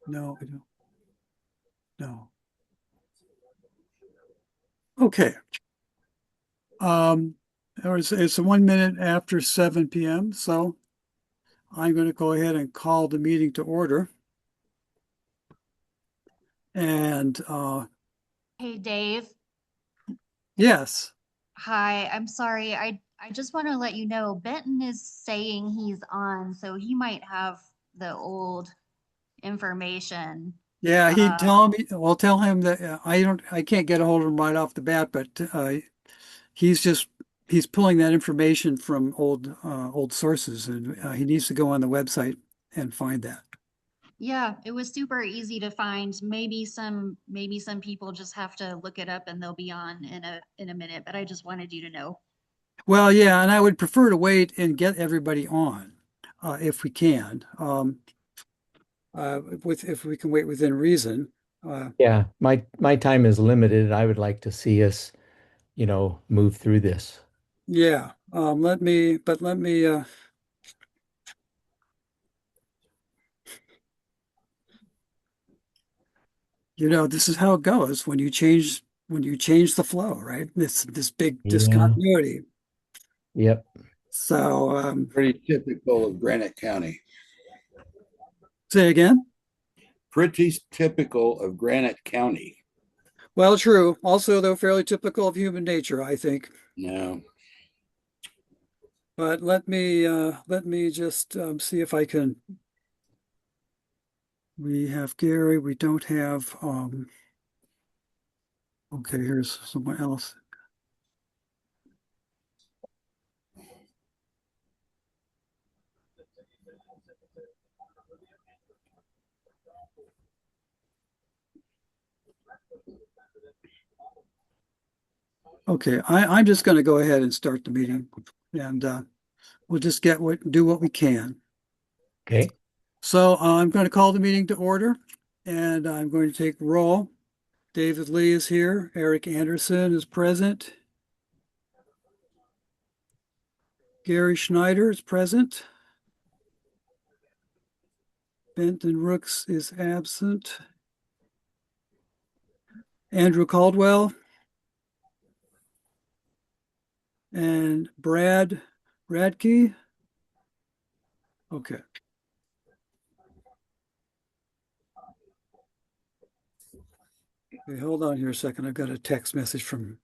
No, I don't. No. Okay. Um, it's 1 minute after 7 p.m. So I'm going to go ahead and call the meeting to order. And Hey Dave, yes, hi. I'm sorry. I just want to let you know Benton is saying he's on, so he might have the old information. yeah, he Uh, tell me. Well, tell him that I can't get a hold of him right off the bat, but he's just he's pulling that information from old sources, and he needs to go on the website and find that. yeah, it was super easy to find. Maybe some people just have to look it up and they'll be on in a minute, but I just wanted you to know. Well, yeah, and I would prefer to wait and get everybody on if we can. With if we can wait within reason. Uh, Yeah, my time is limited. I would like to see us, move through this. yeah. Let me. This is how it goes when you change the flow, right? This big Yeah. discontinuity. Yep. So Pretty typical of Granite County. say again. Pretty typical of Granite County. Well, true. Also, though, fairly typical of human nature, I think. No. But let me just see if I can. We have Gary. We don't have. Okay, here's someone else. Okay, I'm just going to go ahead and start the meeting, and we'll just do what we can. Okay. So I'm going to call the meeting to order, and I'm going to take roll. David Lee is here. Eric Anderson is present. Gary Schneider is present. Benton Rooks is absent. Andrew Caldwell and Brad Radke. Okay. Okay, hold on here a second. I've got a text message from.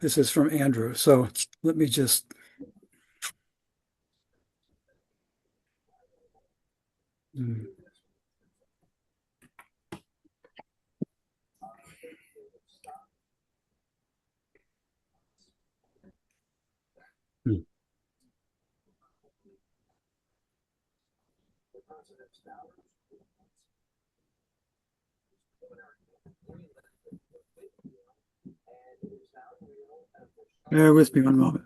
This is from Andrew. So let me just. Hmm. Bear with me one moment.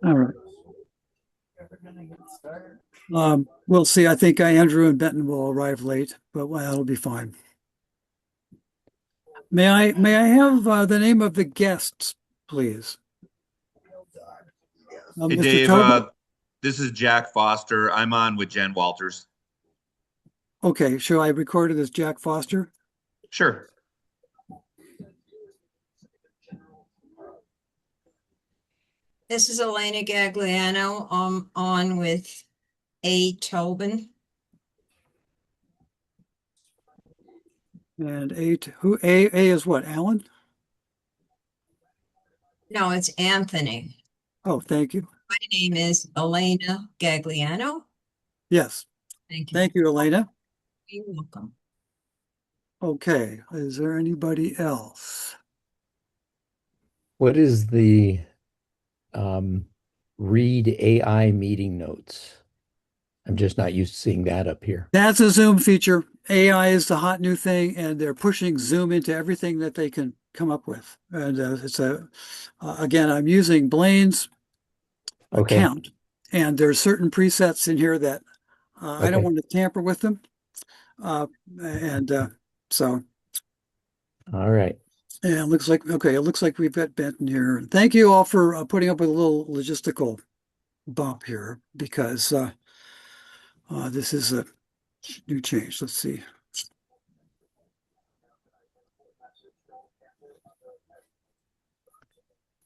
All right. We'll see. I think Andrew and Benton will arrive late, but well, that'll be fine. May I have the name of the guests, please? Hey Mr. Dave, Tobin? this is Jack Foster. I'm on with Jen Walters. Okay, shall I record it as Jack Foster? Sure. This is Elena Gagliano. I'm on with A. Tobin. And A is what? Alan? No, it's Anthony. Oh, thank you. My name is Elena Gagliano. Yes. Thank you. Thank you, Elena. You're welcome. Okay, is there anybody else? What is the read AI meeting notes? I'm just not used to seeing that up here. That's a Zoom feature. AI is the hot new thing, and they're pushing Zoom into everything that they can come up with. And again, I'm using Blaine's Okay. account, and there's certain presets in here that I don't Okay. want to tamper with them. And so, All right. yeah, it looks like, okay, it looks like we've got Benton here. Thank you all for putting up with a little logistical bump here because this is a new change. Let's see.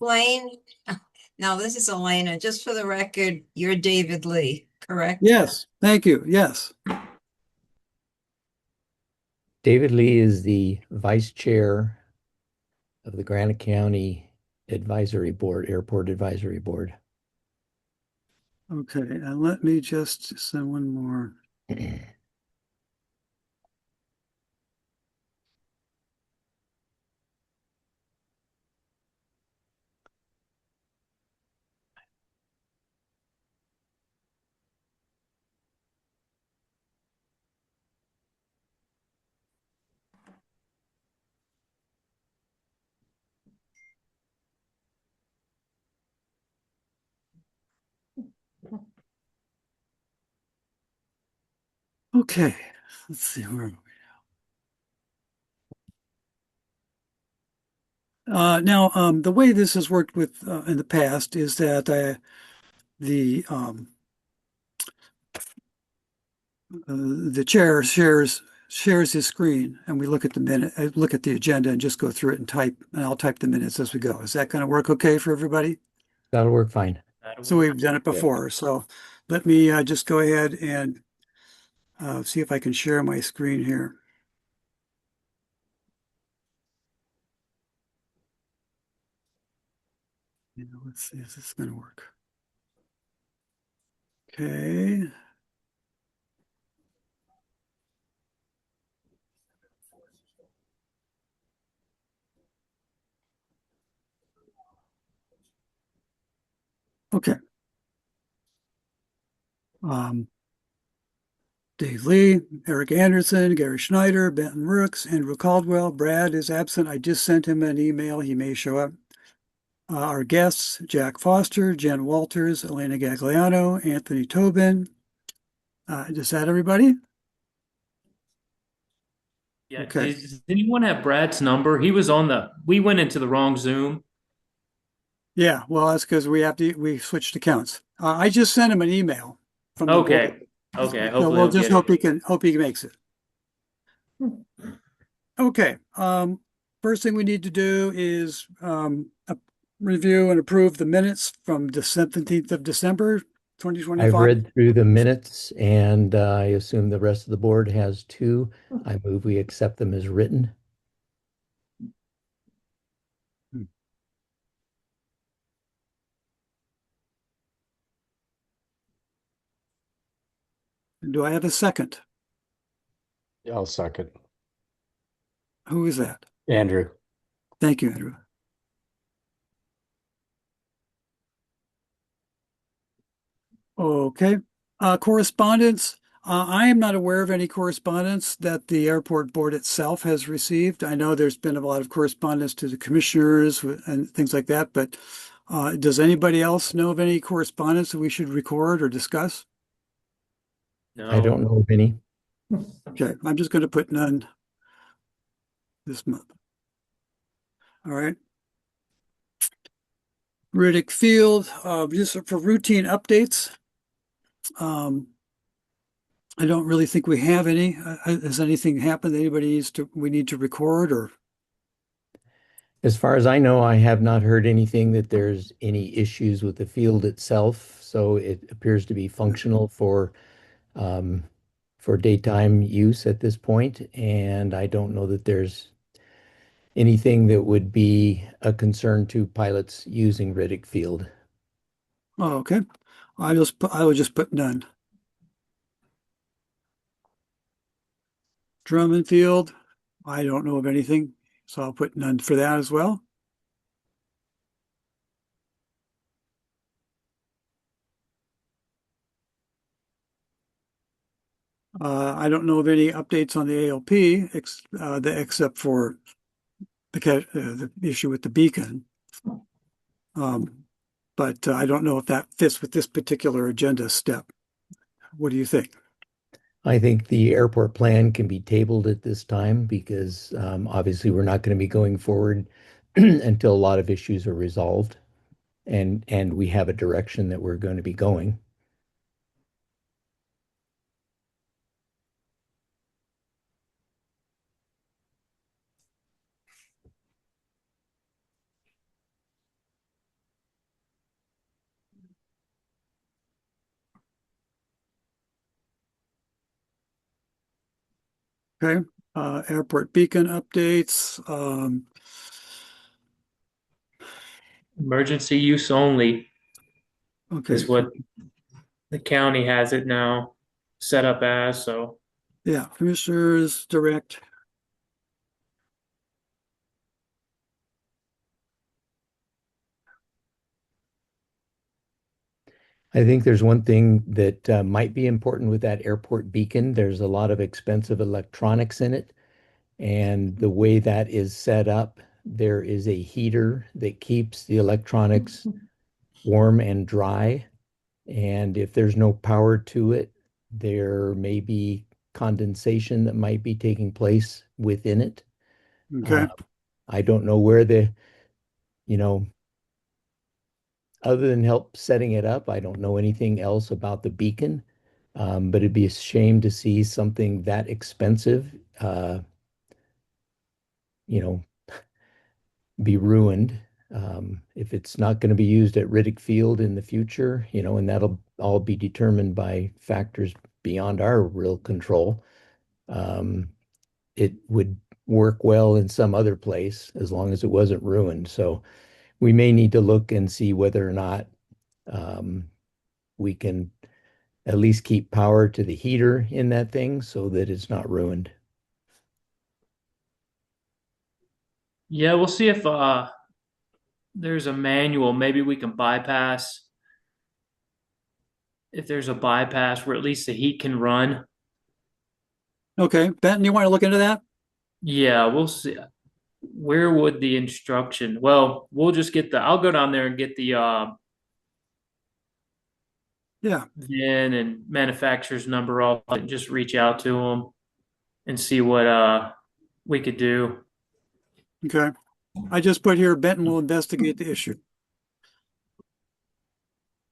Blaine, now this is Elena. Just for the record, you're David Lee, correct? Yes, thank you. Yes. David Lee is the vice chair of the Granite County Advisory Board, Airport Advisory Board. Okay, and let me just send one more. Okay, let's see where are we now. The way this has worked with in the past is that the chair shares his screen, and we look at the minute, look at the agenda, and just go through it and type. And I'll type the minutes as we go. Is that going to work okay for everybody? That'll work fine. So we've done it before. So let me just go ahead and see if I can share my screen here. Let's see if this is going to work. Okay. Okay. Dave Lee, Eric Anderson, Gary Schneider, Benton Rooks, Andrew Caldwell. Brad is absent. I just sent him an email. He may show up. Our guests, Jack Foster, Jen Walters, Elena Gagliano, Anthony Tobin. Is that everybody? Yeah. Okay. Does anyone have Brad's number? We went into the wrong Zoom. Yeah, well, that's because we switched accounts. I just sent him an email from the Okay. board. Okay. So Hopefully we'll he'll just get it. hope he makes it. Okay. First thing we need to do is review and approve the minutes from the 17th of December, I've 2025. read through the minutes and I assume the rest of the board has too. I move we accept them as written. Do I have a second? I'll second. Who is that? Andrew. Thank you, Andrew. Okay. Correspondence. I am not aware of any correspondence that the airport board itself has received. I know there's been a lot of correspondence to the commissioners and things like that, but does anybody else know of any correspondence that we should record or discuss? I don't know of any. Okay, I'm just going to put none this month. All right. Riddick Field, just for routine updates. I don't really think we have any. Has anything happened that we need to record or? As far as I know, I have not heard anything that there's any issues with the field itself. So it appears to be functional for daytime use at this point. And I don't know that there's anything that would be a concern to pilots using Riddick Field. Oh, okay. I will just put none. Drummond Field, I don't know of anything, so I'll put none for that as well. I don't know of any updates on the ALP, except for the issue with the beacon. But I don't know if that fits with this particular agenda step. What do you think? I think the airport plan can be tabled at this time because obviously we're not going to be going forward until a lot of issues are resolved and we have a direction that we're going to be going. Okay, airport beacon updates. Emergency use only Okay, is what the county has it now set up as. So yeah, commissioners direct. I think there's one thing that might be important with that airport beacon. There's a lot of expensive electronics in it. And the way that is set up, there is a heater that keeps the electronics warm and dry. And if there's no power to it, there may be condensation that might be taking place within it. Okay, I don't know where you know, other than help setting it up, I don't know anything else about the beacon. But it'd be a shame to see something that expensive, you know, be ruined. If it's not going to be used at Riddick Field in the future, and that'll all be determined by factors beyond our real control. It would work well in some other place as long as it wasn't ruined. So we may need to look and see whether or not we can at least keep power to the heater in that thing so that it's not ruined. yeah, we'll see if there's a manual. Maybe we can bypass. If there's a bypass where at least the heat can run. okay. Benton, you want to look into that? Yeah, we'll see. Where would the instruction? Well, we'll just get I'll go down there and get the Yeah, VIN and manufacturer's number off and just reach out to them and see what we could do. okay. I just put here, Benton will investigate the issue.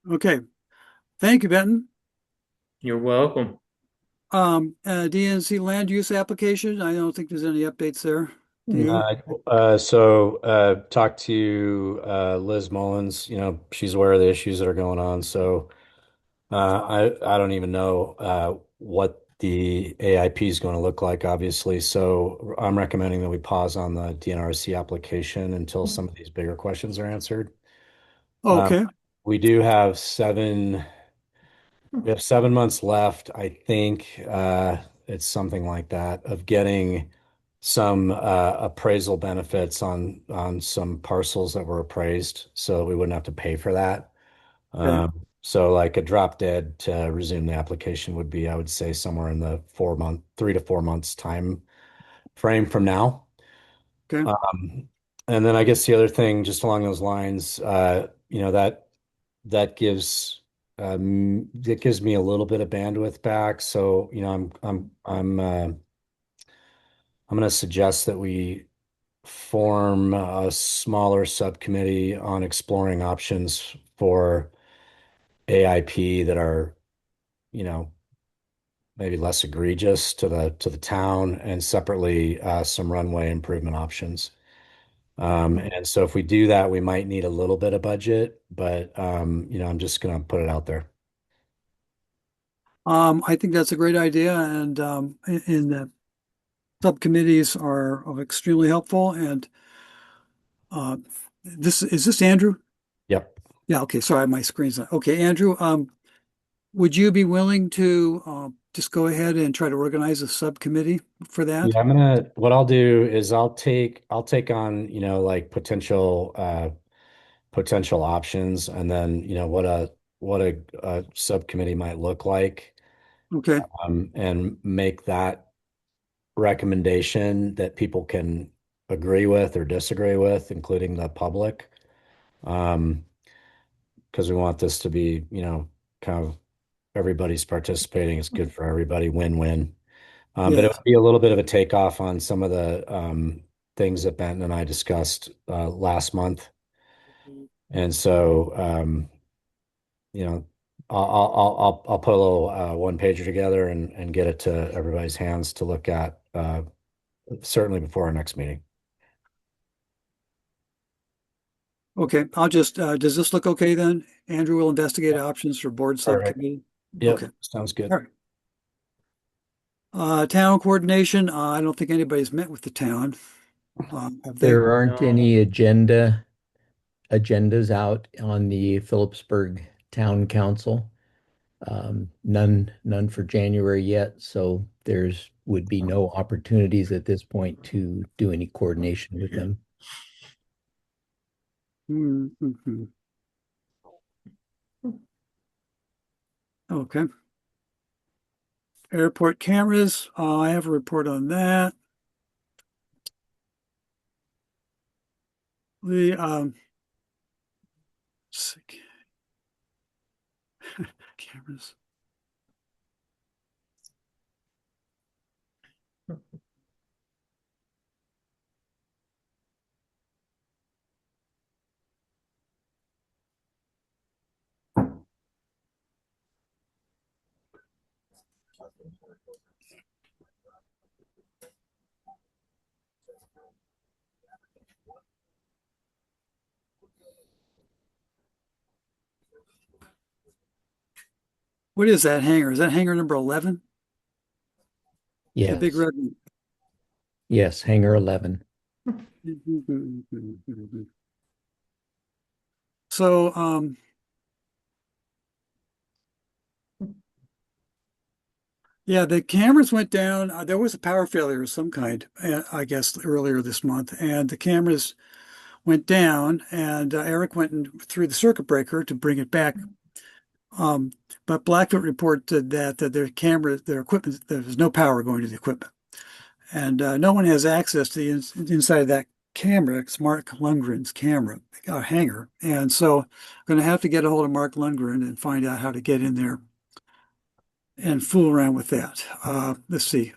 Okay, thank you, Benton. You're welcome. DNC land use application, I don't think there's any updates there. Do you? So talked to Liz Mullins. She's aware of the issues that are going on. So I don't even know what the AIP is going to look like, obviously. So I'm recommending that we pause on the DNRC application until some of these bigger questions are answered. Okay, We do have 7 months left, I think. It's something like that, of getting some appraisal benefits on some parcels that were appraised, so that we wouldn't have to pay for that. Okay. So like a drop dead to resume the application would be, I would say, somewhere in the 3 to 4 months time frame from now. okay. And then I guess the other thing, just along those lines, that gives me a little bit of bandwidth back. So, I'm going to suggest that we form a smaller subcommittee on exploring options for AIP that are, maybe less egregious to the town, and separately some runway improvement options. And so if we do that, we might need a little bit of budget, but I'm just going to put it out there. I think that's a great idea, and in the subcommittees are extremely helpful. And is this Andrew? Yep. Yeah. Okay. Sorry, my screen's not okay. Andrew, would you be willing to just go ahead and try to organize a subcommittee for that? Yeah, what I'll do is I'll take on, like potential options, and then, what a subcommittee might look like, Okay, and make that recommendation that people can agree with or disagree with, including the public. Because we want this to be, kind of everybody's participating. It's good for everybody, win-win. But it yeah, would be a little bit of a takeoff on some of the things that Benton and I discussed last month. And so, you know, I'll put a little one pager together and get it to everybody's hands to look at, certainly before our next meeting. okay. I'll just, does this look okay then? Andrew will investigate options for board All right. subcommittee. Yep, Okay, sounds good. all right. Town coordination, I don't think anybody's met with the town. Have they? There aren't No. any agendas out on the Phillipsburg Town Council. None for January yet, so there's would be no opportunities at this point to do any coordination with them. Mhm. Okay. Airport cameras, I have a report on that. The sick. Cameras. What is that hangar? Is that hangar number 11? The big Yes, red yes, Hangar 11. one. So, yeah, the cameras went down. There was a power failure of some kind, I guess, earlier this month, and the cameras went down. And Eric went and threw the circuit breaker to bring it back. But Blackfoot reported that their camera, their equipment, there was no power going to the equipment, and no one has access to the inside of that camera. It's Mark Lundgren's camera hangar, and so I'm going to have to get a hold of Mark Lundgren and find out how to get in there and fool around with that. Let's see.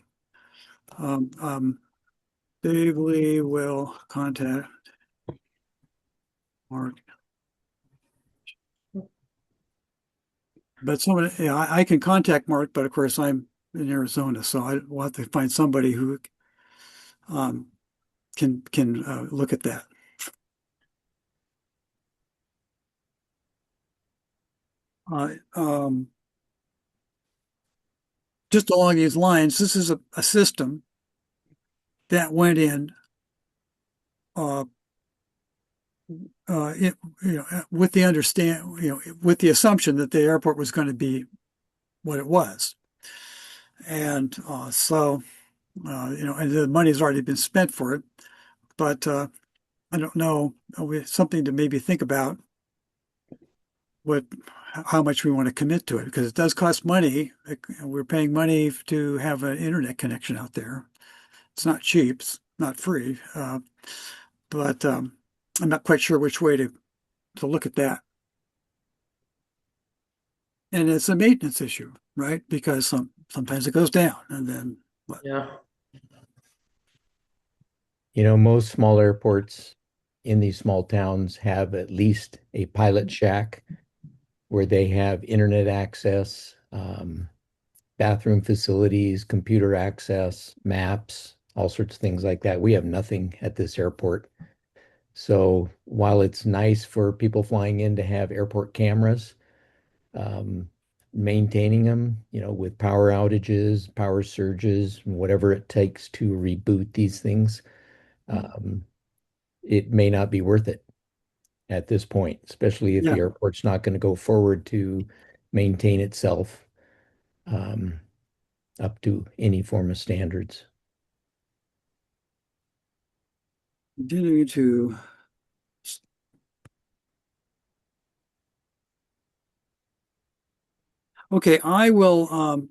Dave Lee will contact Mark. But somebody, yeah, I can contact Mark, but of course I'm in Arizona, so I will have to find somebody who um, can look at that. Uh, um, just along these lines, this is a system that went in uh, it, with the with the assumption that the airport was going to be what it was. And and the money's already been spent for it. But I don't know, something to maybe think about how much we want to commit to it, because it does cost money. We're paying money to have an internet connection out there. It's not cheap, it's not free. But I'm not quite sure which way to look at that. And it's a maintenance issue, right? Because sometimes it goes down and then what? Yeah. Most small airports in these small towns have at least a pilot shack where they have internet access, bathroom facilities, computer access, maps, all sorts of things like that. We have nothing at this airport. So while it's nice for people flying in to have airport cameras, maintaining them, with power outages, power surges, whatever it takes to reboot these things, it may not be worth it at this point, especially if Yeah. the airport's not going to go forward to maintain itself. Um, up to any form of standards. Continuing to. Okay, I will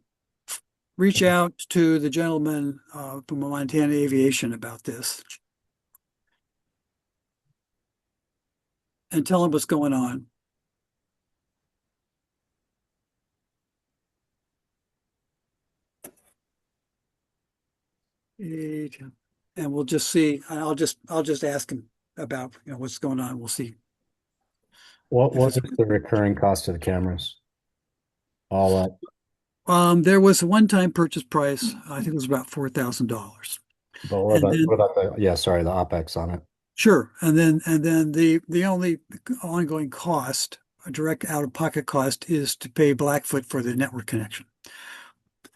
reach out to the gentleman from Montana Aviation about this and tell him what's going on. And we'll just see. I'll just ask him about what's going on. We'll see. What is the recurring cost of the cameras? All up. There was a one-time purchase price. I think it was about $4,000. But what And about then- what about the the OpEx on it? Sure. And then the only ongoing cost, a direct out-of-pocket cost, is to pay Blackfoot for the network connection.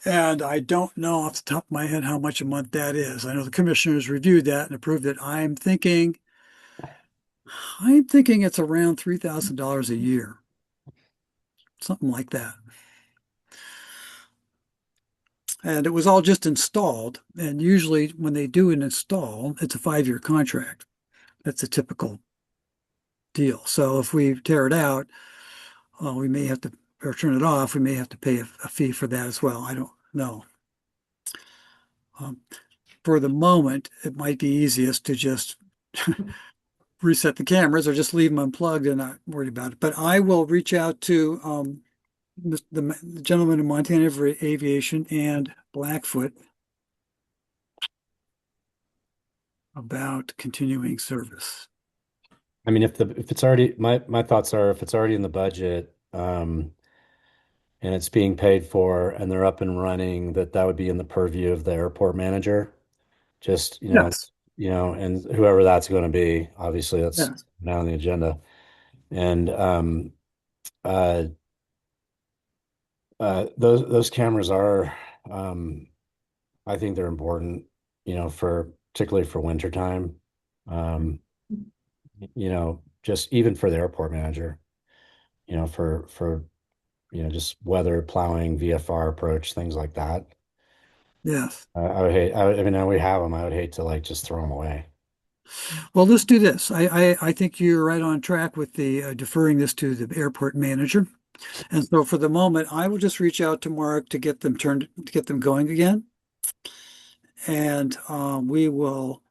And I don't know off the top of my head how much a month that is. I know the commissioners reviewed that and approved it. I'm thinking it's around $3,000 a year. Something like that. And it was all just installed. And usually when they do an install, it's a 5-year contract. That's a typical deal. So if we tear it out, we may have to, or turn it off, we may have to pay a fee for that as well. I don't know. For the moment, it might be easiest to just reset the cameras or just leave them unplugged and not worry about it. But I will reach out to the gentleman in Montana Aviation and Blackfoot about continuing service. I mean, if it's already my thoughts are if it's already in the budget, and it's being paid for and they're up and running, that would be in the purview of the airport manager. Just, Yes. And whoever that's going to be, obviously that's Yes. now on the agenda. And those cameras are, I think they're important, particularly for wintertime. Just even for the airport manager, for just weather, plowing, VFR approach, things like that. Yes. I would hate, I mean, now we have them. I would hate to just throw them away. Well, let's do this. I think you're right on track with the deferring this to the airport manager. And so for the moment, I will just reach out to Mark to get them going again. And we will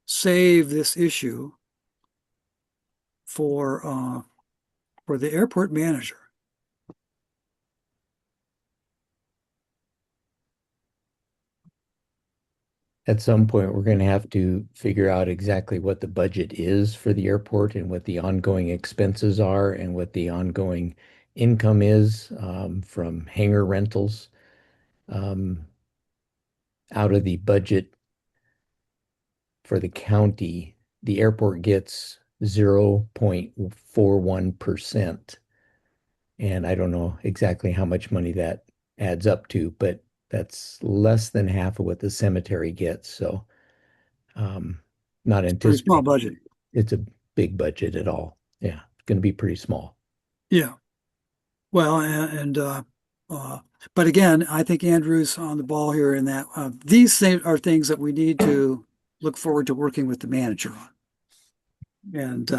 save this issue for the airport manager. At some point, we're going to have to figure out exactly what the budget is for the airport and what the ongoing expenses are and what the ongoing income is from hangar rentals. Out of the budget for the county, the airport gets 0.41%. And I don't know exactly how much money that adds up to, but that's less than half of what the cemetery gets. So not Pretty small anticipating budget. it's a big budget at all. Yeah, it's going to be pretty small. Yeah. Well, but again, I think Andrew's on the ball here in that these are things that we need to look forward to working with the manager on. And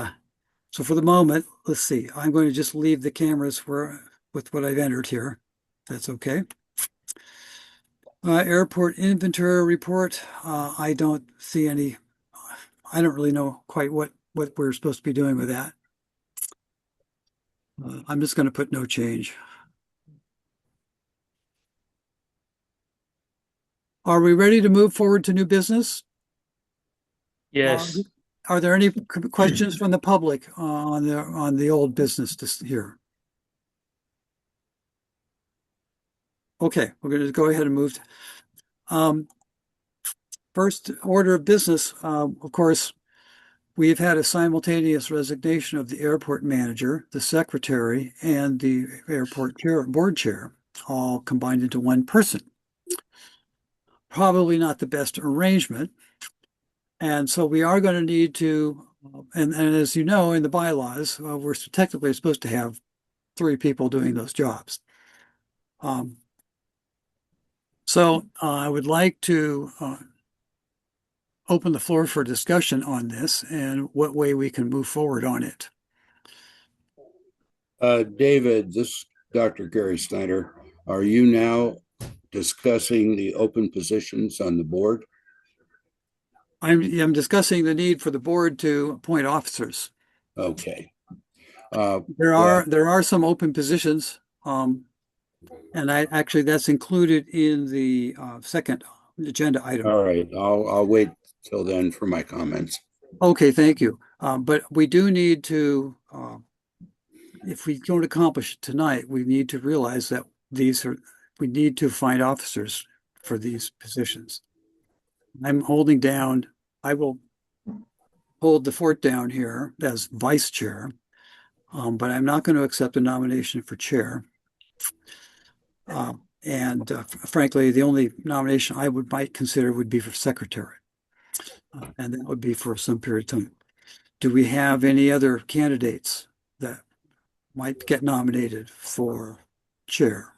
so for the moment, let's see. I'm going to just leave the cameras with what I've entered here. That's okay. Airport inventory report. I don't see any. I don't really know quite what we're supposed to be doing with that. I'm just going to put no change. Are we ready to move forward to new business? Yes. Are there any questions from the public on the old business here? Okay, we're going to go ahead and move. First order of business, of course, we've had a simultaneous resignation of the airport manager, the secretary, and the airport board chair, all combined into one person. Probably not the best arrangement. And so we are going to need to, and as you know, in the bylaws, we're technically supposed to have 3 people doing those jobs. So I would like to open the floor for discussion on this and what way we can move forward on it. David, this is Dr. Gary Snyder. Are you now discussing the open positions on the board? I'm discussing the need for the board to appoint officers. Okay. There Well, are some open positions, and that's included in the second agenda item. all right. I'll wait till then for my comments. Okay, thank you. But we do need to, if we don't accomplish it tonight, we need to realize that we need to find officers for these positions. I'm holding down, I will hold the fort down here as vice chair, but I'm not going to accept a nomination for chair. Frankly, the only nomination I might consider would be for secretary. And that would be for some period of time. Do we have any other candidates that might get nominated for chair?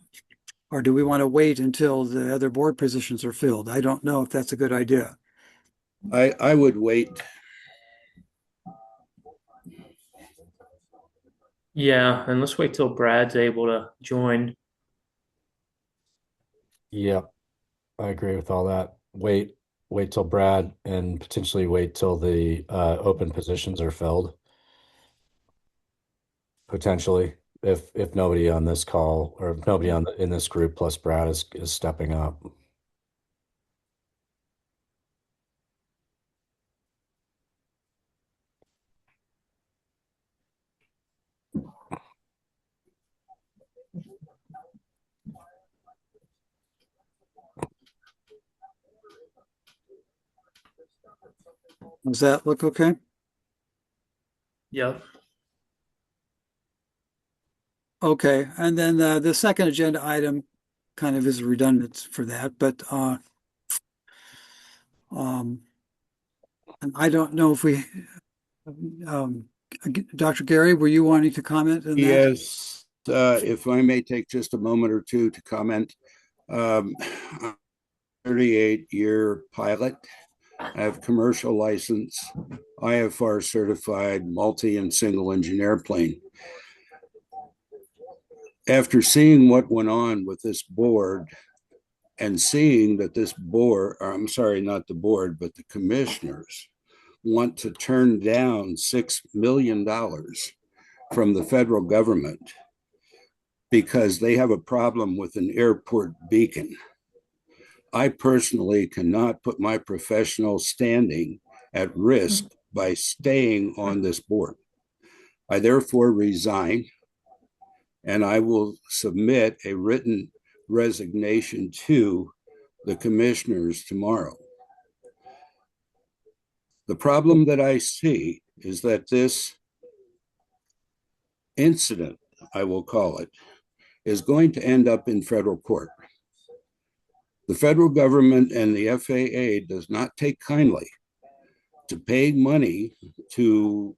Or do we want to wait until the other board positions are filled? I don't know if that's a good idea. I would wait. Yeah, and let's wait till Brad's able to join. Yep, I agree with all that. Wait till Brad and potentially wait till the open positions are filled. Potentially, if nobody on this call or if nobody in this group plus Brad is stepping up. Does that look okay? Yep. Okay, and then the second agenda item kind of is redundant for that, but and I don't know if um, Dr. Gary, were you wanting to comment on that? Yes, if I may take just a moment or two to comment. 38-year pilot. I have commercial license, IFR certified, multi and single engine airplane. After seeing what went on with this board and seeing that this board, or I'm sorry, not the board, but the commissioners want to turn down $6 million from the federal government because they have a problem with an airport beacon. I personally cannot put my professional standing at risk by staying on this board. I therefore resign, and I will submit a written resignation to the commissioners tomorrow. The problem that I see is that this incident, I will call it, is going to end up in federal court. The federal government and the FAA does not take kindly to pay money to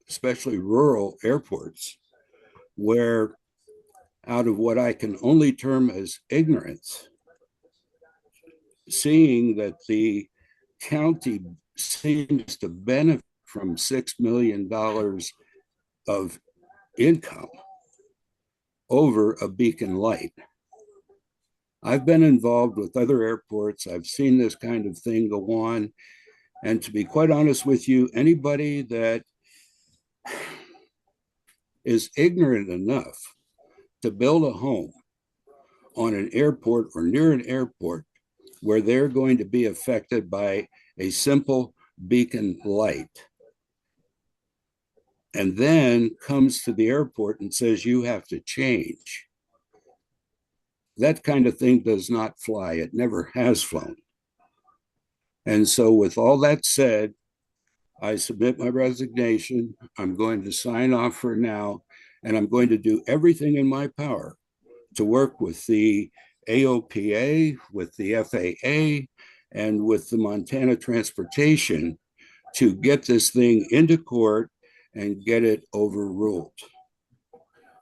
especially rural airports where, out of what I can only term as ignorance, seeing that the county seems to benefit from $6 million of income over a beacon light. I've been involved with other airports. I've seen this kind of thing go on. And to be quite honest with you, anybody that is ignorant enough to build a home on an airport or near an airport where they're going to be affected by a simple beacon light, and then comes to the airport and says you have to change, that kind of thing does not fly. It never has flown. And so with all that said, I submit my resignation. I'm going to sign off for now, and I'm going to do everything in my power to work with the AOPA, with the FAA, and with the Montana Transportation to get this thing into court and get it overruled.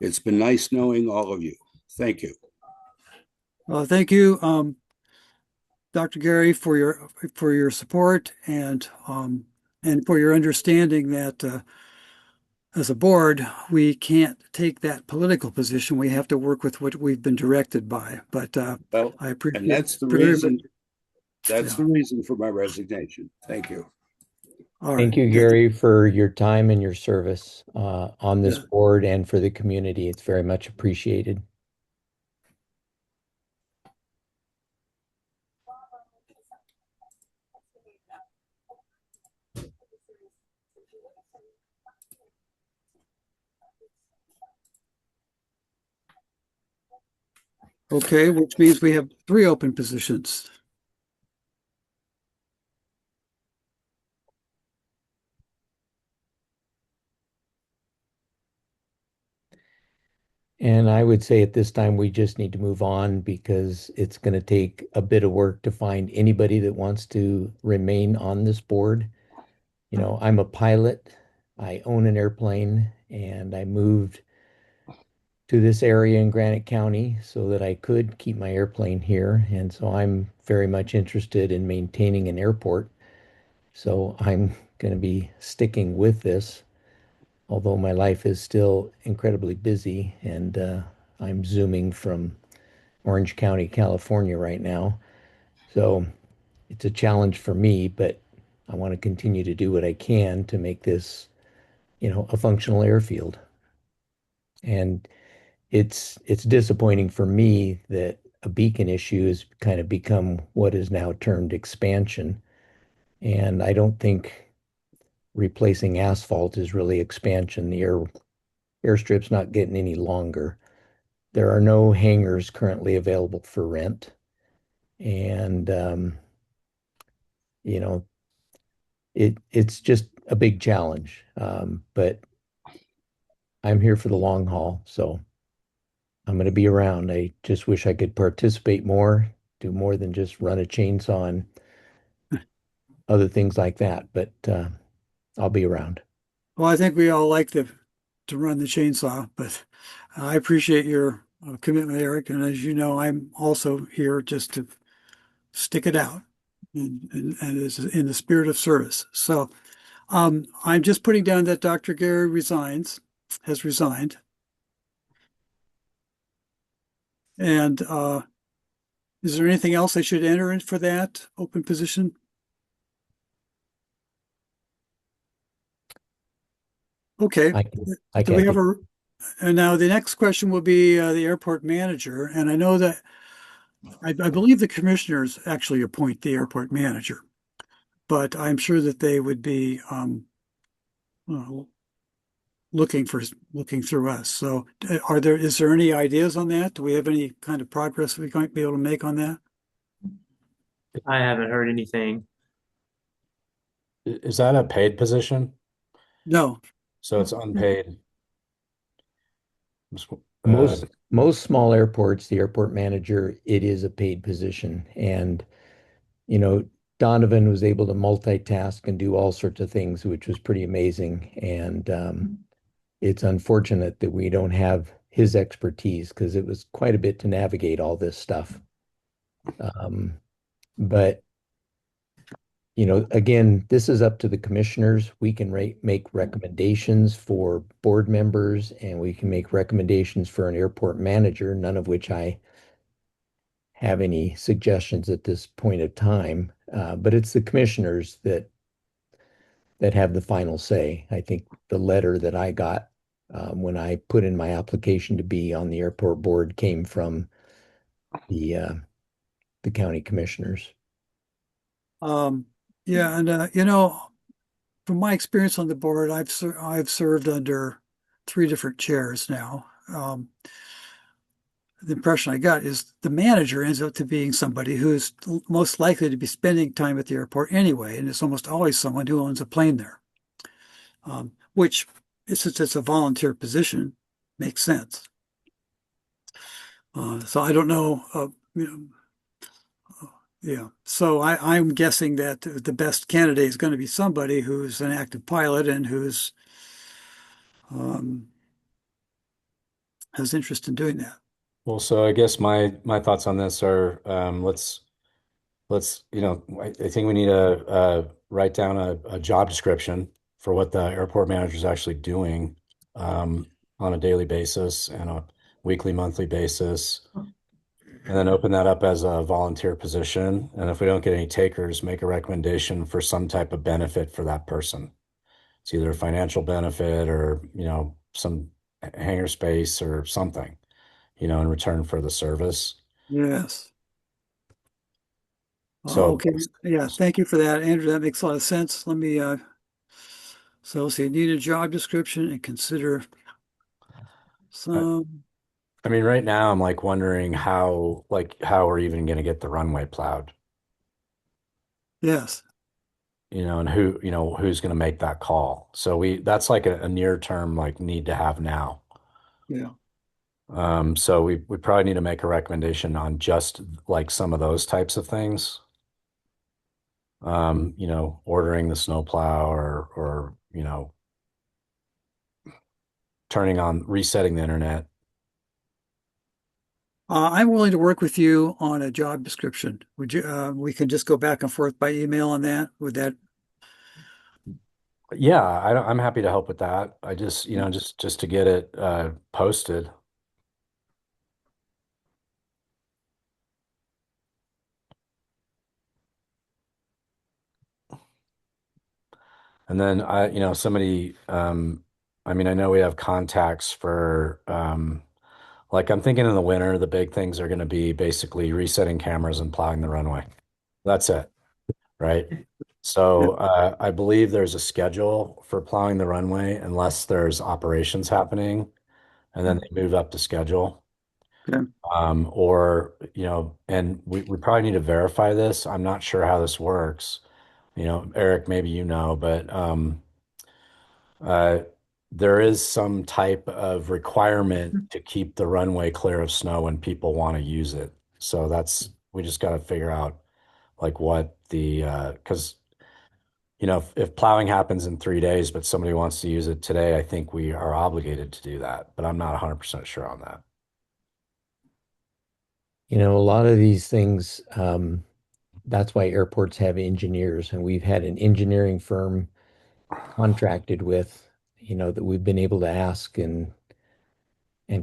It's been nice knowing all of you. Thank you. Well, thank you. Dr. Gary, for your support and for your understanding that as a board, we can't take that political position. We have to work with what we've been directed by. But Well, I and appreciate that's the very much. reason, that's Yeah. the reason for my resignation. Thank you. All Thank right. you, Good. Gary, for your time and your service on this Yeah. board and for the community. It's very much appreciated. Okay, which means we have 3 open positions. And I would say at this time, we just need to move on because it's going to take a bit of work to find anybody that wants to remain on this board. You know, I'm a pilot, I own an airplane, and I moved to this area in Granite County so that I could keep my airplane here. And so I'm very much interested in maintaining an airport. So I'm going to be sticking with this, although my life is still incredibly busy and I'm zooming from Orange County, California right now. So it's a challenge for me, but I want to continue to do what I can to make this, a functional airfield. And it's disappointing for me that a beacon issue has kind of become what is now termed expansion. And I don't think replacing asphalt is really expansion. The airstrip's not getting any longer. There are no hangars currently available for rent. And you know, it's just a big challenge. But I'm here for the long haul, so I'm going to be around. I just wish I could participate more, do more than just run a chainsaw and other things like that. But I'll be around. Well, I think we all like to run the chainsaw, but I appreciate your commitment, Eric. And as you know, I'm also here just to stick it out and is in the spirit of service. So I'm just putting down that Dr. Gary has resigned. And is there anything else I should enter in for that open position? Okay. I Do we can't have think. and now the next question will be the airport manager. And I know that I believe the commissioners actually appoint the airport manager, but I'm sure that they would be uh, looking through us. So is there any ideas on that? Do we have any kind of progress we might be able to make on that? I haven't heard anything. Is that a paid position? No. So it's unpaid. Most small airports, the airport manager, it is a paid position. And, you know, Donovan was able to multitask and do all sorts of things, which was pretty amazing. And it's unfortunate that we don't have his expertise because it was quite a bit to navigate all this stuff. But again, this is up to the commissioners. We can make recommendations for board members and we can make recommendations for an airport manager, none of which I have any suggestions at this point of time. But it's the commissioners that have the final say. I think the letter that I got when I put in my application to be on the airport board came from the county commissioners. Yeah, and from my experience on the board, I've served under 3 different chairs now. The impression I got is the manager ends up to being somebody who's most likely to be spending time at the airport anyway, and it's almost always someone who owns a plane there, which, since it's a volunteer position, makes sense. So I don't know, yeah. So I'm guessing that the best candidate is going to be somebody who's an active pilot and who's has interest in doing that. Well, so I guess my thoughts on this are let's I think we need to write down a job description for what the airport manager is actually doing on a daily basis and a weekly, monthly basis, and then open that up as a volunteer position. And if we don't get any takers, make a recommendation for some type of benefit for that person. It's either a financial benefit or, some hangar space or something, in return for the service. Yes. So, Okay. Yeah. Thank you for that, Andrew. That makes a lot of sense. Let me, so you need a job description and consider some, I mean, right now I'm like wondering how we're even going to get the runway plowed, yes. and who's going to make that call. So that's like a near term like need to have now. Yeah. So we probably need to make a recommendation on just like some of those types of things. Ordering the snowplow or resetting the internet. I'm willing to work with you on a job description. Would you, we can just go back and forth by email on that? Would that, Yeah, I'm happy to help with that. I just, just to get it posted. And then somebody, I mean, I know we have contacts for, like I'm thinking in the winter, the big things are going to be basically resetting cameras and plowing the runway. That's it, right? So I believe there's a schedule for plowing the runway unless there's operations happening, and then they move up the schedule. okay. Or, and we probably need to verify this. I'm not sure how this works. Eric, maybe but uh, there is some type of requirement to keep the runway clear of snow when people want to use it. So we just got to figure out like what because if plowing happens in 3 days, but somebody wants to use it today, I think we are obligated to do that, but I'm not 100% sure on that. A lot of these things, that's why airports have engineers, and we've had an engineering firm contracted with, that we've been able to ask and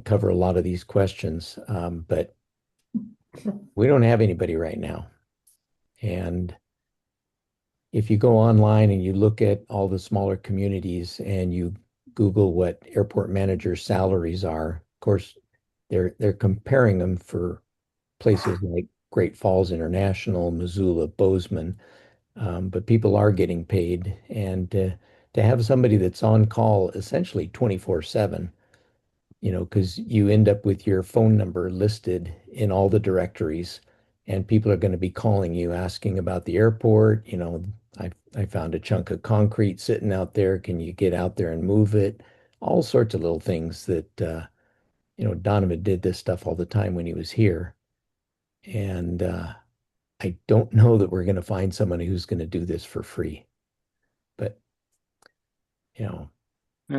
cover a lot of these questions. But we don't have anybody right now. And if you go online and you look at all the smaller communities and you Google what airport manager salaries are, of course, they're comparing them for places like Great Falls International, Missoula, Bozeman, but people are getting paid. And to have somebody that's on call essentially 24/7, because you end up with your phone number listed in all the directories, and people are going to be calling you asking about the airport. I found a chunk of concrete sitting out there. Can you get out there and move it? All sorts of little things that, Donovan did this stuff all the time when he was here. And I don't know that we're going to find somebody who's going to do this for free. But, it's Yeah.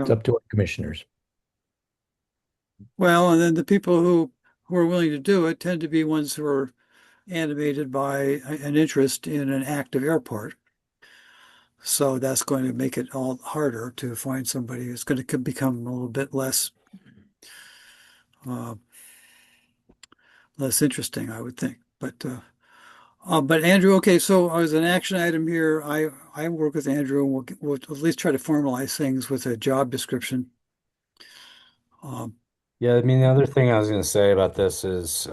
up to our commissioners. Well, and then the people who are willing to do it tend to be ones who are animated by an interest in an active airport. So that's going to make it all harder to find somebody who's going to become a little bit uh, less interesting, I would think. But Andrew, okay, so as an action item here, I work with Andrew, and we'll at least try to formalize things with a job description. Um, Yeah, I mean, the other thing I was going to say about this is,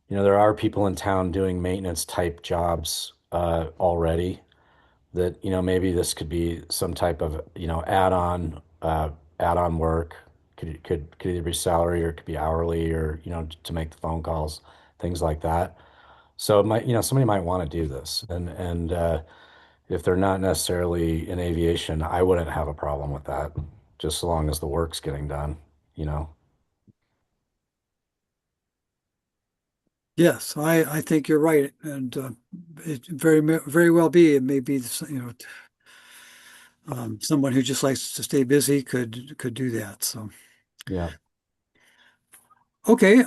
there are people in town doing maintenance type jobs already that, maybe this could be some type of, add-on work. Could either be salary or it could be hourly or, to make the phone calls, things like that. So it might, somebody might want to do this. And if they're not necessarily in aviation, I wouldn't have a problem with that, just so long as the work's getting done, you know? yes, I think you're right, and it very well be it may be someone who just likes to stay busy could do that. So Yeah. okay,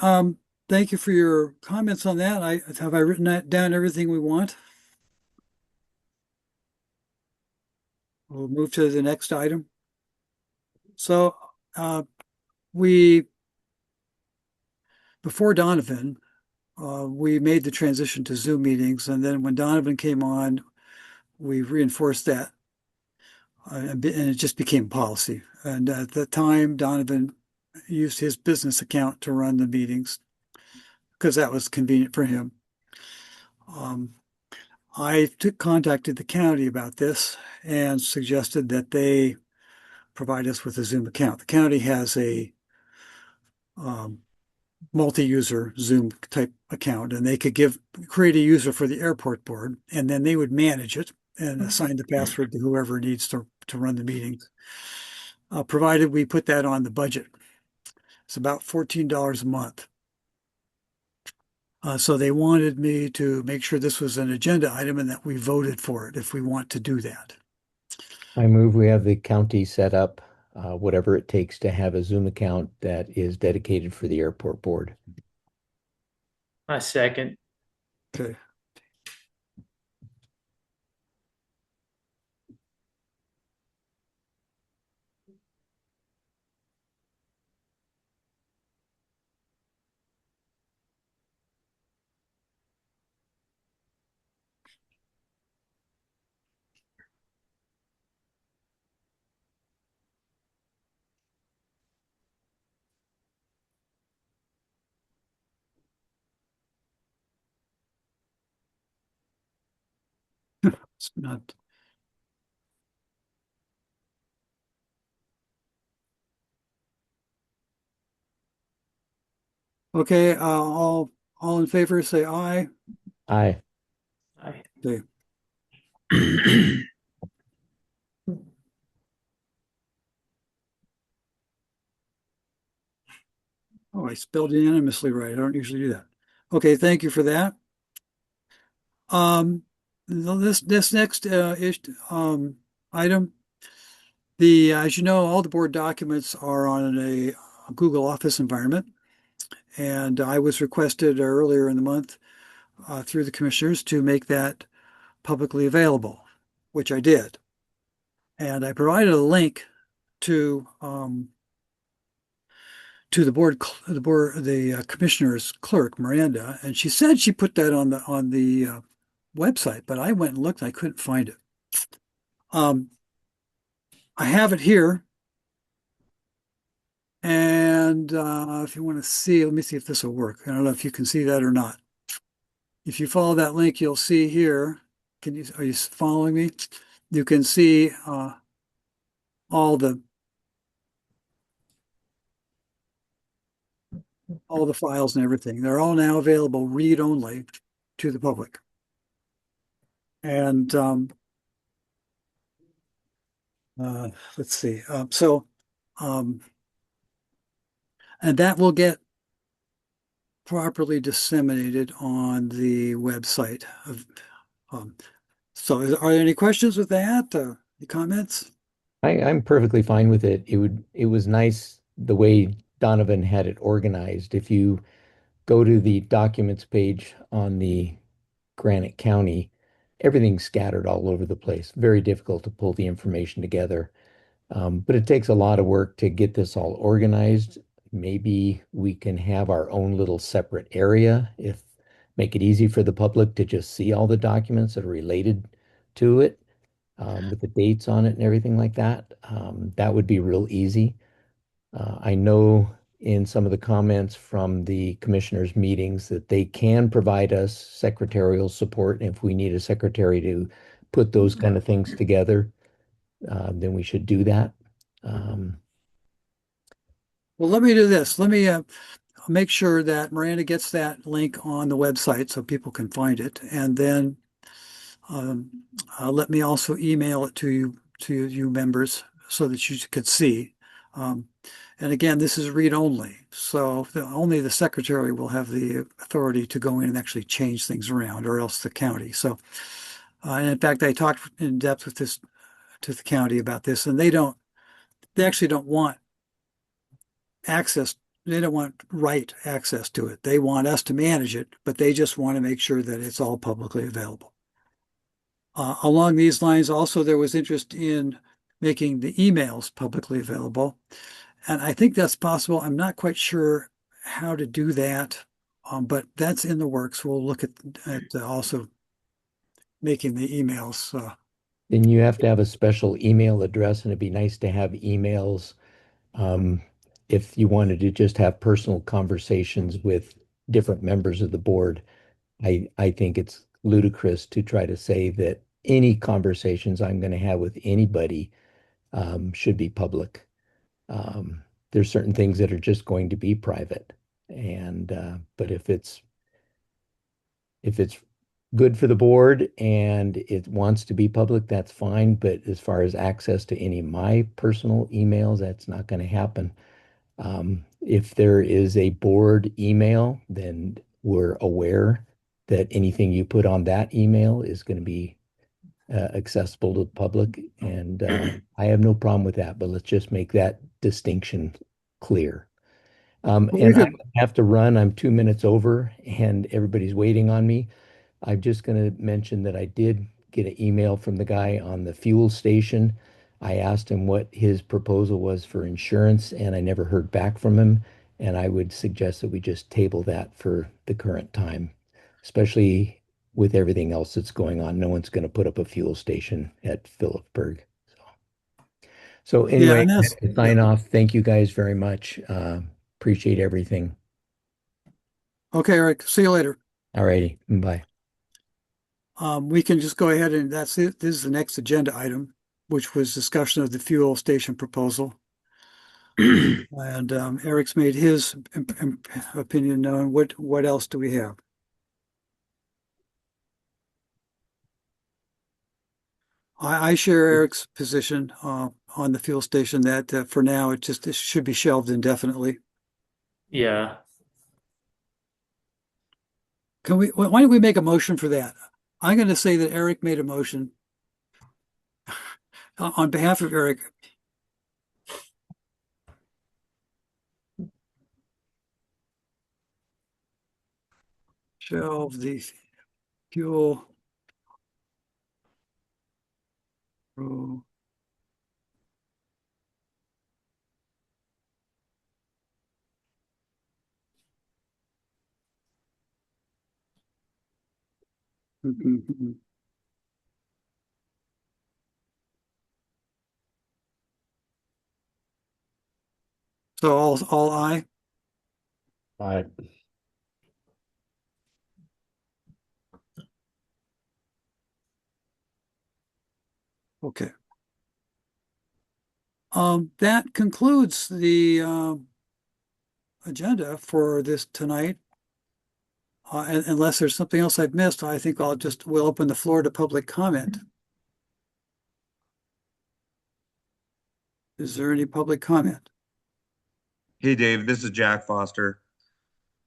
thank you for your comments on that. Have I written down everything we want? We'll move to the next item. So, we, before Donovan, we made the transition to Zoom meetings, and then when Donovan came on, we reinforced that, and it just became policy. And at the time, Donovan used his business account to run the meetings because that was convenient for him. I contacted the county about this and suggested that they provide us with a Zoom account. The county has a multi-user Zoom type account, and they could create a user for the airport board, and then they would manage it and assign the password to whoever needs to run the meetings, provided we put that on the budget. It's about $14 a month. So they wanted me to make sure this was an agenda item and that we voted for it if we want to do that. I move we have the county set up whatever it takes to have a Zoom account that is dedicated for the airport board. I second. Okay. It's not. Okay, all in favor, say aye. Aye. Aye. Okay. Oh, I spelled unanimously right. I don't usually do that. Okay, thank you for that. This next item, as you know, all the board documents are on a Google Office environment, and I was requested earlier in the month through the commissioners to make that publicly available, which I did, and I provided a link to the commissioner's clerk, Miranda, and she said she put that on the website, but I went and looked and I couldn't find it. I have it here. And if you want to see, let me see if this will work. I don't know if you can see that or not. If you follow that link, you'll see here. Are you following me? You can see all the files and everything. They're all now available read only to the public. And let's see. And that will get properly disseminated on the website. So are there any questions with that? Any comments? I'm perfectly fine with it. It was nice the way Donovan had it organized. If you go to the documents page on the Granite County, everything's scattered all over the place. Very difficult to pull the information together. But it takes a lot of work to get this all organized. Maybe we can have our own little separate area make it easy for the public to just see all the documents that are related to it, with the dates on it and everything like that. That would be real easy. I know in some of the comments from the commissioners' meetings that they can provide us secretarial support. And if we need a secretary to put those kind of things together, then we should do that. Well, let me do this. Let me make sure that Miranda gets that link on the website so people can find it. And then let me also email it to you members so that you could see. And again, this is read only. So only the secretary will have the authority to go in and actually change things around, or else the county. So, and in fact, I talked in depth with to the county about this, and they actually don't want access right access to it. They want us to manage it, but they just want to make sure that it's all publicly available. Along these lines, also, there was interest in making the emails publicly available. And I think that's possible. I'm not quite sure how to do that, but that's in the works. We'll look at also making the emails. Then you have to have a special email address, and it'd be nice to have emails um, if you wanted to just have personal conversations with different members of the board. I think it's ludicrous to try to say that any conversations I'm going to have with anybody should be public. Um, there's certain things that are just going to be private, and but if it's good for the board and it wants to be public, that's fine. But as far as access to any of my personal emails, that's not going to happen. If there is a board email, then we're aware that anything you put on that email is going to be accessible to the public. And I have no problem with that, but let's just make that distinction clear. Well, And I have to run. I'm 2 minutes over and everybody's waiting on me. I'm just going to mention that I did get an email from the guy on the fuel station. I asked him what his proposal was for insurance, and I never heard back from him. And I would suggest that we just table that for the current time, especially with everything else that's going on. No one's going to put up a fuel station at Phillipsburg. So Yeah, anyway, and I that's have to sign off. Thank you guys very much. Appreciate everything. okay, Eric. See you later. All righty. Bye. We can just go ahead and that's it. This is the next agenda item, which was discussion of the fuel station proposal. And Eric's made his opinion known. What else do we have? I share Eric's position on the fuel station that for now it should be shelved indefinitely. Yeah. Why don't we make a motion for that? I'm going to say that Eric made a motion on behalf of Eric. Shelve the fuel. Oh. So all aye. All right. Okay. That concludes the agenda for this tonight. Unless there's something else I've missed, I think we'll open the floor to public comment. Is there any public comment? Hey, Dave, this is Jack Foster.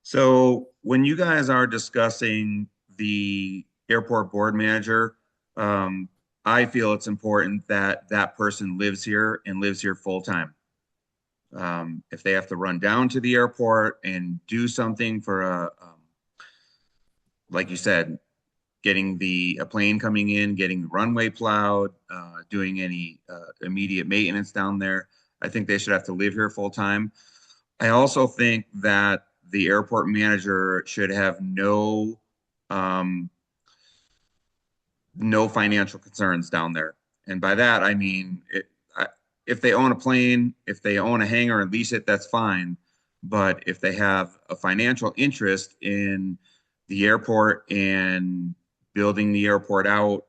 So when you guys are discussing the airport board manager, I feel it's important that that person lives here and lives here full time. If they have to run down to the airport and do something for like you said, getting a plane coming in, getting the runway plowed, doing any immediate maintenance down there, I think they should have to live here full time. I also think that the airport manager should have no financial concerns down there. And by that, I mean, if they own a plane, if they own a hangar and lease it, that's fine. But if they have a financial interest in the airport and building the airport out,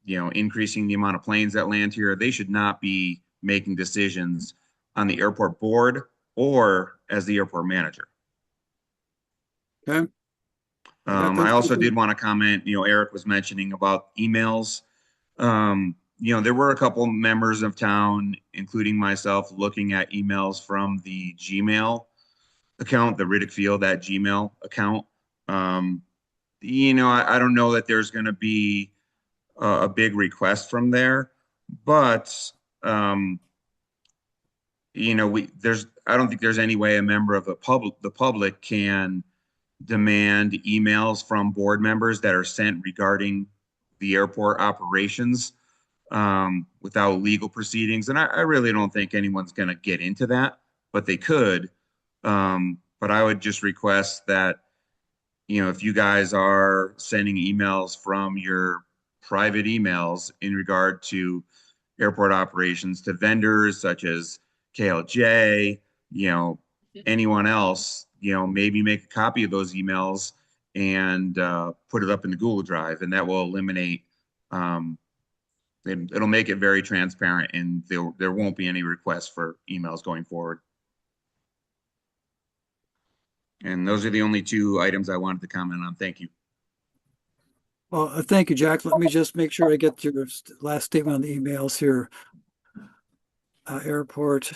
increasing the amount of planes that land here, they should not be making decisions on the airport board or as the airport manager. Okay. I also did want to comment, Eric was mentioning about emails. There were a couple members of town, including myself, looking at emails from the Gmail account, the Riddick Field at Gmail account. I don't know that there's going to be a big request from there, but I don't think there's any way a member of the public can demand emails from board members that are sent regarding the airport operations without legal proceedings. And I really don't think anyone's going to get into that, but they could. But I would just request that, if you guys are sending emails from your private emails in regard to airport operations to vendors such as KLJ, anyone else, maybe make a copy of those emails and put it up in the Google Drive, and that will eliminate, it'll make it very transparent, and there won't be any requests for emails going forward. And those are the only two items I wanted to comment on. Thank you. Well, thank you, Jack. Let me just make sure I get your last statement on the emails here. Airport.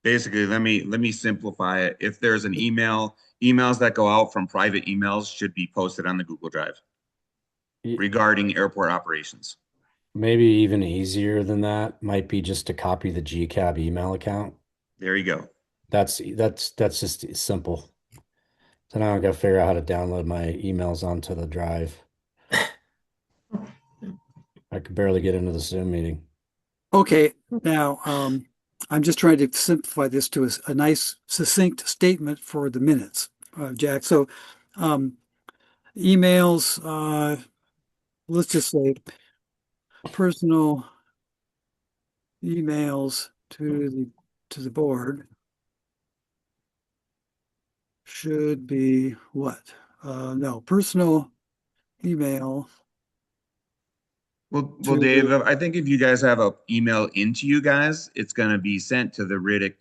Basically, let me simplify it. If there's an emails that go out from private emails should be posted on the Google Drive regarding airport operations. Maybe even easier than that might be just to copy the GCAB email account. There you go. That's just simple. So now I got to figure out how to download my emails onto the drive. I could barely get into the Zoom meeting. Okay, now I'm just trying to simplify this to a nice, succinct statement for the minutes, Jack. So emails, let's just say personal emails to the board should be what? No, personal email. Well, to- Dave, I think if you guys have an email into you guys, it's going to be sent to the Riddick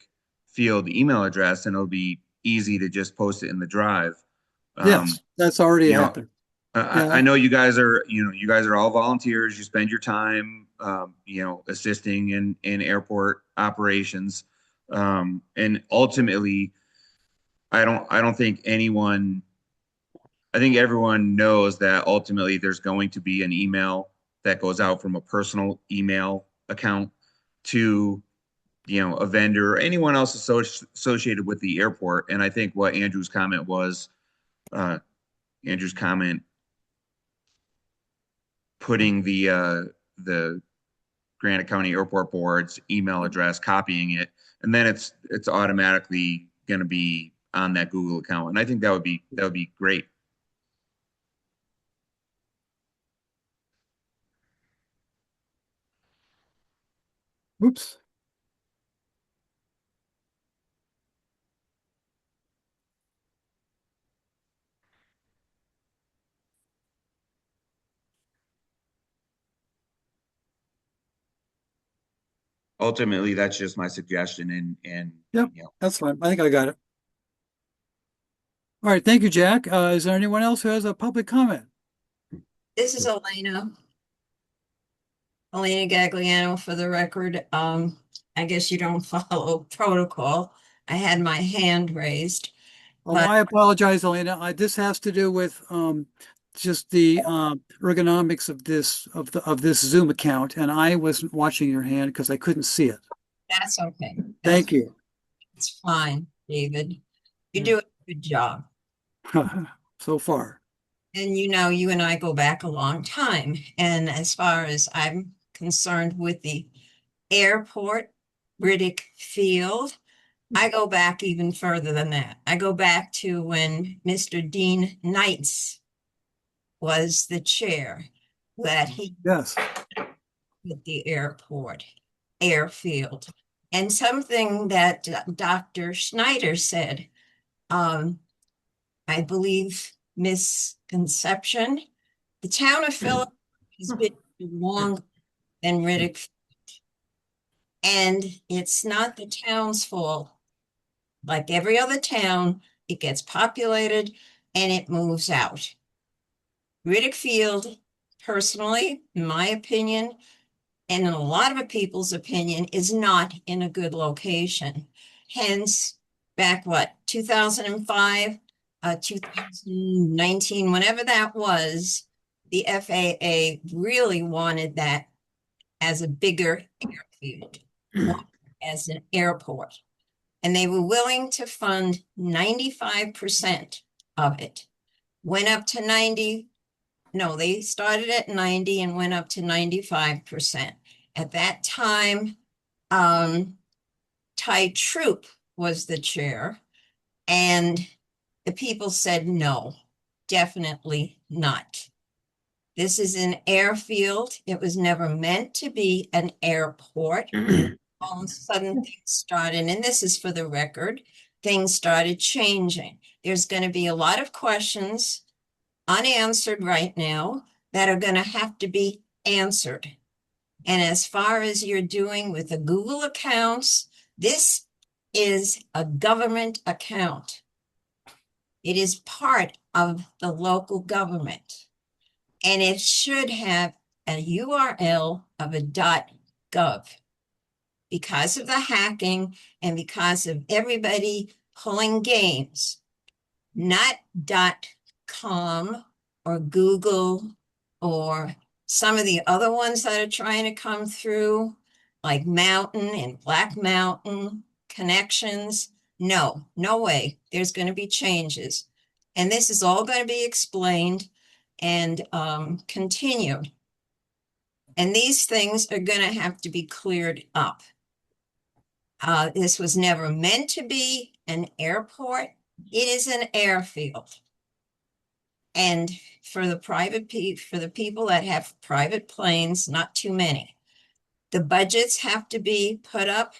Field email address, and it'll be easy to just post it in the drive. Yes, that's already happened. I know you guys are, you guys are all volunteers. You spend your time, assisting in airport operations. And ultimately, I don't think I think everyone knows that ultimately there's going to be an email that goes out from a personal email account to, a vendor or anyone else associated with the airport. And I think what Andrew's comment was, putting the Granite County Airport Board's email address, copying it, and then it's automatically going to be on that Google account. And I think that would be great. Oops. Ultimately, that's just my suggestion. And Yep, that's fine. I think I got it. All right, thank you, Jack. Is there anyone else who has a public comment? This is Elena. Elena Gagliano for the record. I guess you don't follow protocol. I had my hand raised. Oh, But- I apologize, Elena. This has to do with just the ergonomics of this Zoom account, and I wasn't watching your hand because I couldn't see it. That's okay. Thank you. It's fine, David. You do a good job. So far. And you and I go back a long time. And as far as I'm concerned with the airport, Riddick Field, I go back even further than that. I go back to when Mr. Dean Knights was the chair, that he Yes. at the airfield. And something that Dr. Schneider said, I believe misconception. The town of Philip has been longer than Riddick. And it's not the town's fault. Like every other town, it gets populated and it moves out. Riddick Field, personally, in my opinion, and in a lot of people's opinion, is not in a good location. Hence, back 2005, 2019, whenever that was, the FAA really wanted that as a bigger airfield, not as an airport. And they were willing to fund 95% of it. Went up to 90. No, they started at 90 and went up to 95%. At that time, Ty Troop was the chair, and the people said no, definitely not. This is an airfield. It was never meant to be an airport. All of a sudden, things started, and this is for the record, things started changing. There's going to be a lot of questions unanswered right now that are going to have to be answered. And as far as you're doing with the Google accounts, this is a government account. It is part of the local government. And it should have a URL of a .gov. Because of the hacking and because of everybody pulling games, not .com or Google or some of the other ones that are trying to come through, like Mountain and Black Mountain connections. No, no way. There's going to be changes. And this is all going to be explained and continued. And these things are going to have to be cleared up. This was never meant to be an airport. It is an airfield. And for the people that have private planes, not too many, the budgets have to be put up.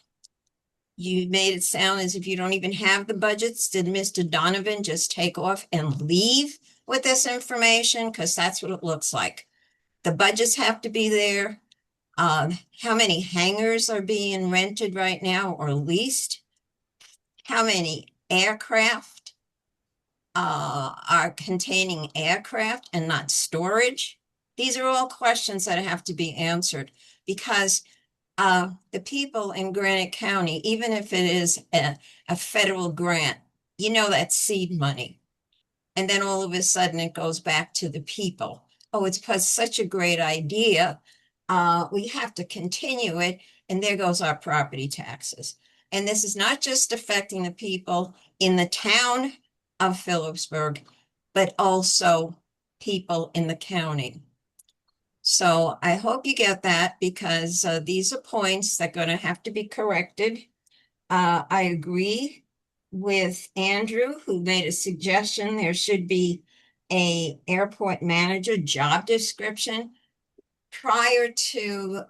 You made it sound as if you don't even have the budgets. Did Mr. Donovan just take off and leave with this information? Because that's what it looks like. The budgets have to be there. How many hangars are being rented right now or leased? How many aircraft are containing aircraft and not storage? These are all questions that have to be answered because the people in Granite County, even if it is a federal grant, you know, that's seed money. And then all of a sudden it goes back to the people. Oh, it's such a great idea. We have to continue it. And there goes our property taxes. And this is not just affecting the people in the town of Phillipsburg, but also people in the county. So I hope you get that because these are points that are going to have to be corrected. I agree with Andrew, who made a suggestion. There should be an airport manager job description prior to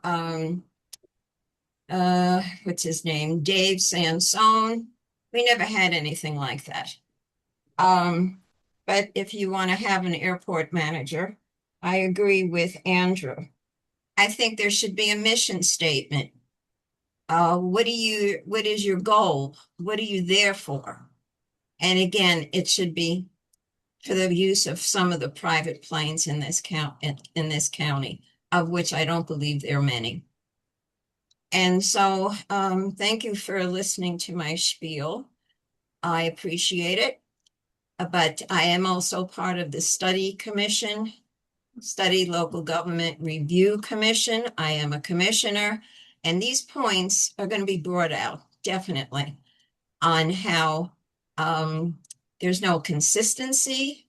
what's his name? Dave Sansone. We never had anything like that. But if you want to have an airport manager, I agree with Andrew. I think there should be a mission statement. What is your goal? What are you there for? And again, it should be for the use of some of the private planes in this county, of which I don't believe there are many. And so thank you for listening to my spiel. I appreciate it. But I am also part of the study commission, Study Local Government Review Commission. I am a commissioner, and these points are going to be brought out definitely on how there's no consistency.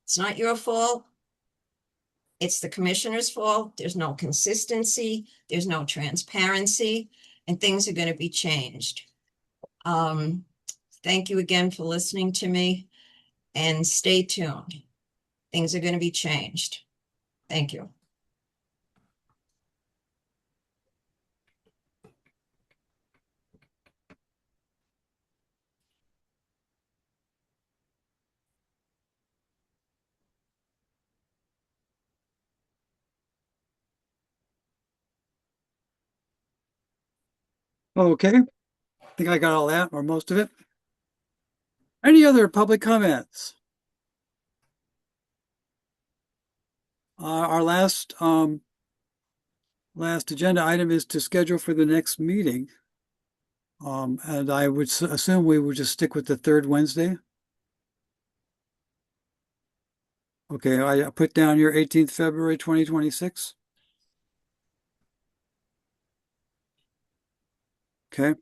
It's not your fault. It's the commissioner's fault. There's no consistency. There's no transparency, and things are going to be changed. Thank you again for listening to me, and stay tuned. Things are going to be changed. Thank you. Okay, I think I got all that or most of it. Any other public comments? Our last agenda item is to schedule for the next meeting. And I would assume we would just stick with the third Wednesday. Okay, I put down your 18th February 2026. Okay.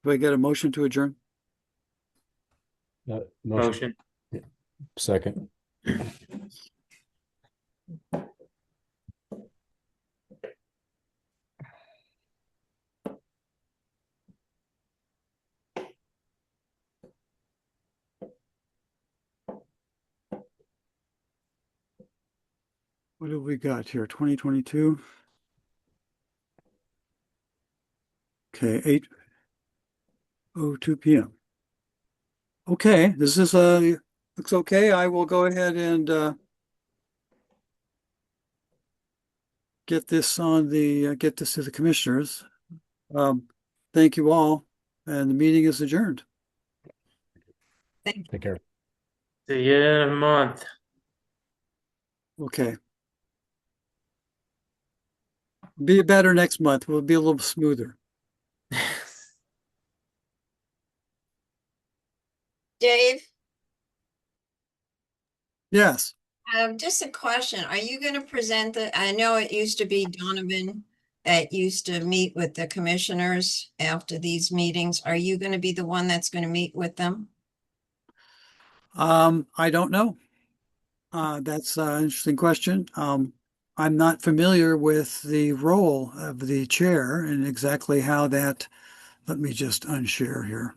Do I get a motion to adjourn? Motion. Motion. Second. What have we got here? 2022. Okay, 8:02 p.m. Okay, this is looks okay. I will go ahead and get this to the commissioners. Thank you all, and the meeting is adjourned. Take care. See you in a month. Okay. Be better next month. We'll be a little smoother. Dave, Yes. just a question. Are you going to present I know it used to be Donovan that used to meet with the commissioners after these meetings. Are you going to be the one that's going to meet with them? I don't know. That's an interesting question. I'm not familiar with the role of the chair and exactly how that. Let me just unshare here.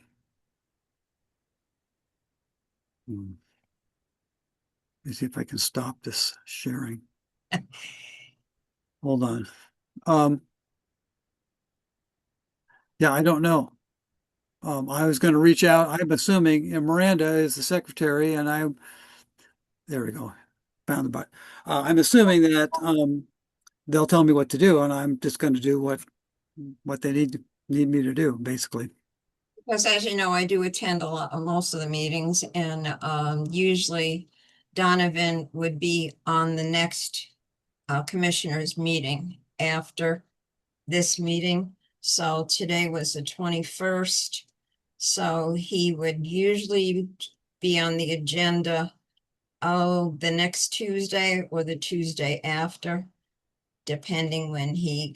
Let me see if I can stop this sharing. Hold on. Yeah, I don't know. I was going to reach out. I'm assuming Miranda is the secretary, and there we go. Found the button. I'm assuming that they'll tell me what to do, and I'm just going to do what they need me to do, basically. Because as you know, I do attend most of the meetings, and usually Donovan would be on the next commissioners meeting after this meeting. So today was the 21st. So he would usually be on the agenda, the next Tuesday or the Tuesday after, depending when he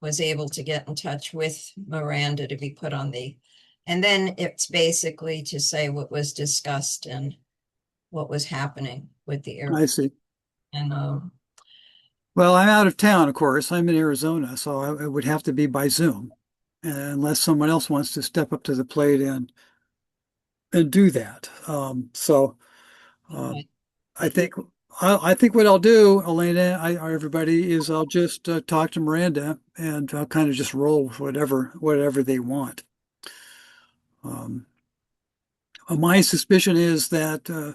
was able to get in touch with Miranda to be put on and then it's basically to say what was discussed and what was happening with the I airport. see. And Well, I'm out of town, of course. I'm in Arizona, so it would have to be by Zoom, unless someone else wants to step up to the plate and do that. Um, I think I think what I'll do, Elena, or everybody, is I'll just talk to Miranda and I'll kind of just roll with whatever they want. Um, my suspicion is that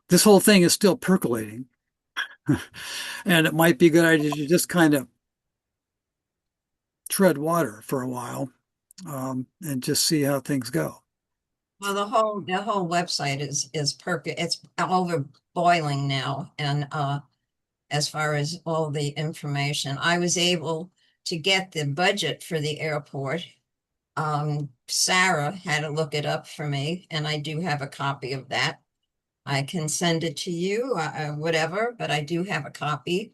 this whole thing is still percolating, and it might be a good idea to just kind of tread water for a while and just see how things go. well, the whole website is it's over boiling now. And as far as all the information, I was able to get the budget for the airport. Sarah had to look it up for me, and I do have a copy of that. I can send it to you, whatever, but I do have a copy.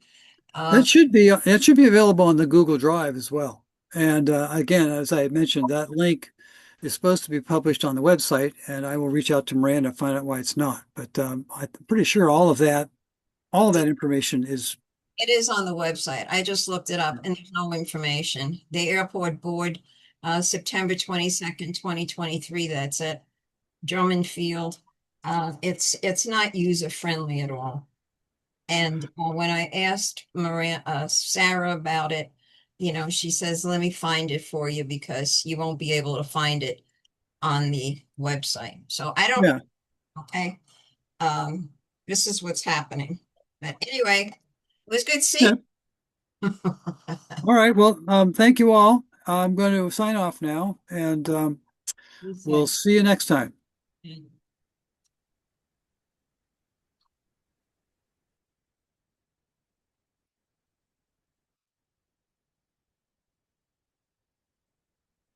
It should be available on the Google Drive as well. And again, as I had mentioned, that link is supposed to be published on the website, and I will reach out to Miranda and find out why it's not. But I'm pretty sure all of that information is. It is on the website. I just looked it up and there's no information. The airport board, September 22nd, 2023, that's it. Drummond Field. It's not user friendly at all. And when I asked Sarah about it, she says, let me find it for you because you won't be able to find it on the website. So I don't, Yeah. okay. This is what's happening. But anyway, it was good seeing. All right. Well, thank you all. I'm going to sign off now, and we'll see you next time. you.